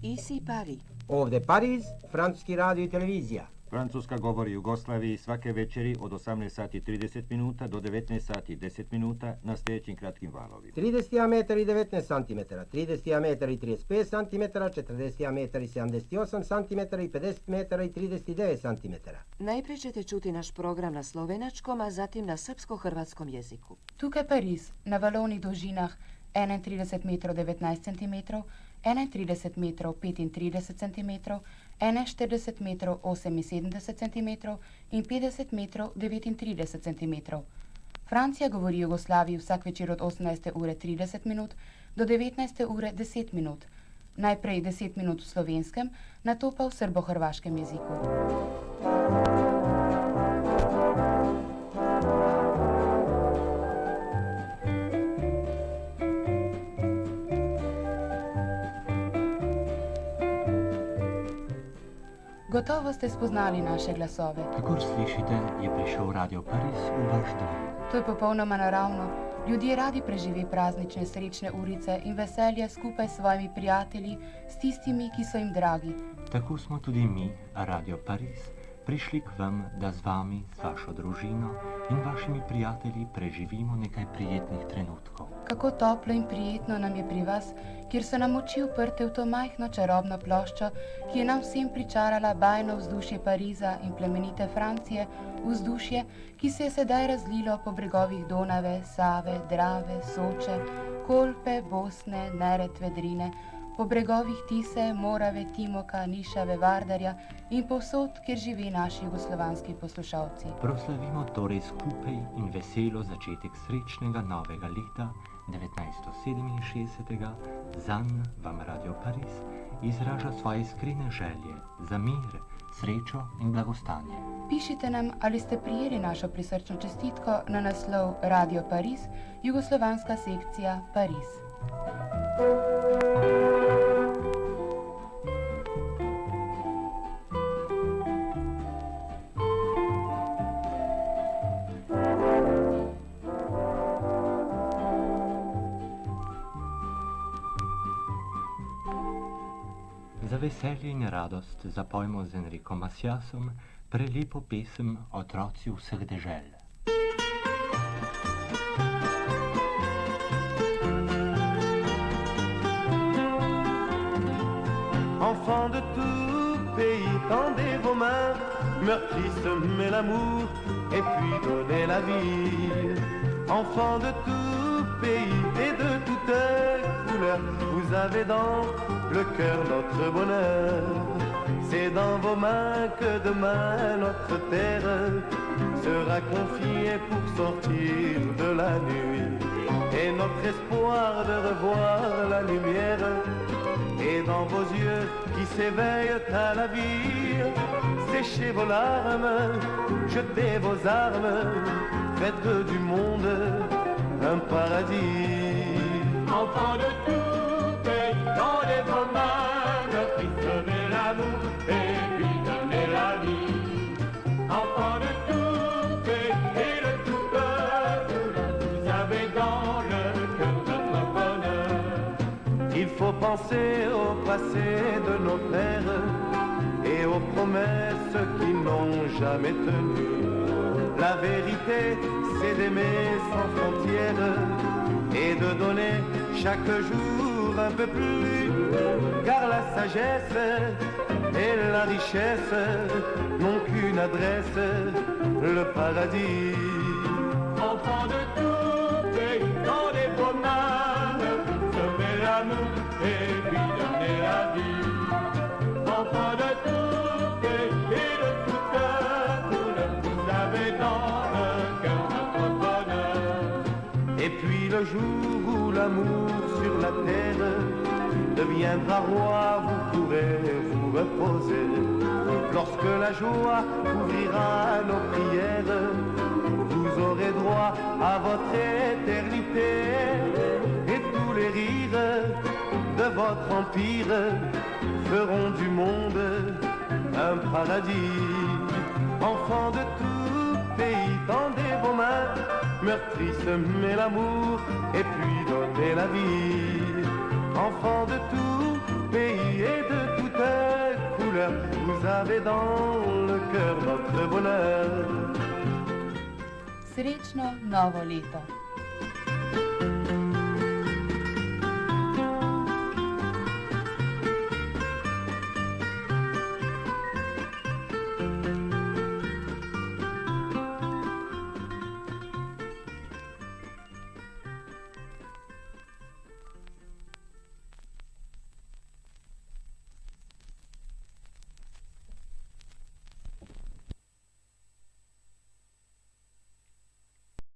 Isi Pari. Ovdje Pariz, francuski radio i televizija. Francuska govori Jugoslaviji svake večeri od 18 sati 30 minuta do 19 sati 10 minuta na sljedećim kratkim valovima. 30 metar i 19 cm, 30 metar i 35 cm, 40 metar i 78 cm i 50 metara i 39 cm. Najprije ćete čuti naš program na slovenačkom, a zatim na srpsko-hrvatskom jeziku. Tukaj Pariz, na valovnih dolžinah 31 metrov 19 cm, 31 metrov 35 cm, 41 metrov 78 cm in 50 metrov 39 cm. Francija govori Jugoslaviji vsak večer od 18. ure 30 minut do 19. ure 10 minut. Najprej 10 minut v slovenskem, nato pa v srbo-hrvaškem jeziku. Gotovo ste spoznali naše glasove. Kakor slišite, je prišel Radio Pariz v vaš dom. To je popolnoma naravno. Ljudje radi preživi praznične srečne urice in veselje skupaj s svojimi prijatelji, s tistimi, ki so jim dragi. Tako smo tudi mi, Radio Pariz, prišli k vam, da z vami, s vašo družino in vašimi prijatelji preživimo nekaj prijetnih trenutkov. Kako toplo in prijetno nam je pri vas, kjer so nam oči uprte v to majhno čarobno ploščo, ki je nam vsem pričarala bajno vzdušje Pariza in plemenite Francije, vzdušje, ki se je sedaj razlilo po bregovih Donave, Save, Drave, Soče, Kolpe, Bosne, Neretve, Drine, po bregovih Tise, Morave, Timoka, Nišave, Vardarja in povsod, kjer živi naši jugoslovanski poslušalci. Proslavimo torej skupaj in veselo začetek srečnega novega leta 1967. Zanj vam Radio Pariz izraža svoje iskrene želje za mir, srečo in blagostanje. Pišite nam, ali ste prijeli našo prisrčno čestitko na naslov Radio Pariz, jugoslovanska sekcija Pariz. Za veselje in radost zapojmo z Enrico Maciasom prelepo pesem Otroci vseh dežel. Enfants de tout pays, tendez vos mains, meurtri semez l'amour et puis donnez la vie. Enfants de tout pays et de toutes couleurs, vous avez dans le cœur notre bonheur. C'est dans vos mains que demain notre terre sera confiée pour sortir de la nuit. Et notre espoir de revoir la lumière est dans vos yeux qui s'éveillent à la vie. Séchez vos larmes, jetez vos armes, faites du monde un paradis. Enfants de tout pays, tendez vos mains, meurtri semez l'amour et puis donnez la vie. Enfants de tout pays et de tout peuple, vous avez dans le cœur notre bonheur. Il faut penser au passé de nos pères et aux promesses qui n'ont jamais tenu. La vérité, c'est d'aimer sans frontières et de donner chaque jour un peu plus. car la sagesse et la richesse n'ont qu'une adresse, le paradis. Enfants de tout pays, dans les beaux mains, semez l'amour et puis donnez la vie. Enfants de tout pays et de toute couleur, vous avez dans le cœur notre bonheur. Et puis le jour où l'amour sur la terre deviendra roi, vous pourrez vous reposer. Lorsque la joie couvrira nos prières, vous aurez droit à votre éternité. Et tous les rires de votre empire feront du monde un paradis. Enfants de tout pays, tendez vos mains, meurtris, semez l'amour et puis donnez la vie. Enfants de tout pays et de toute couleur, vous avez dans le cœur votre bonheur. Srečno novo leto.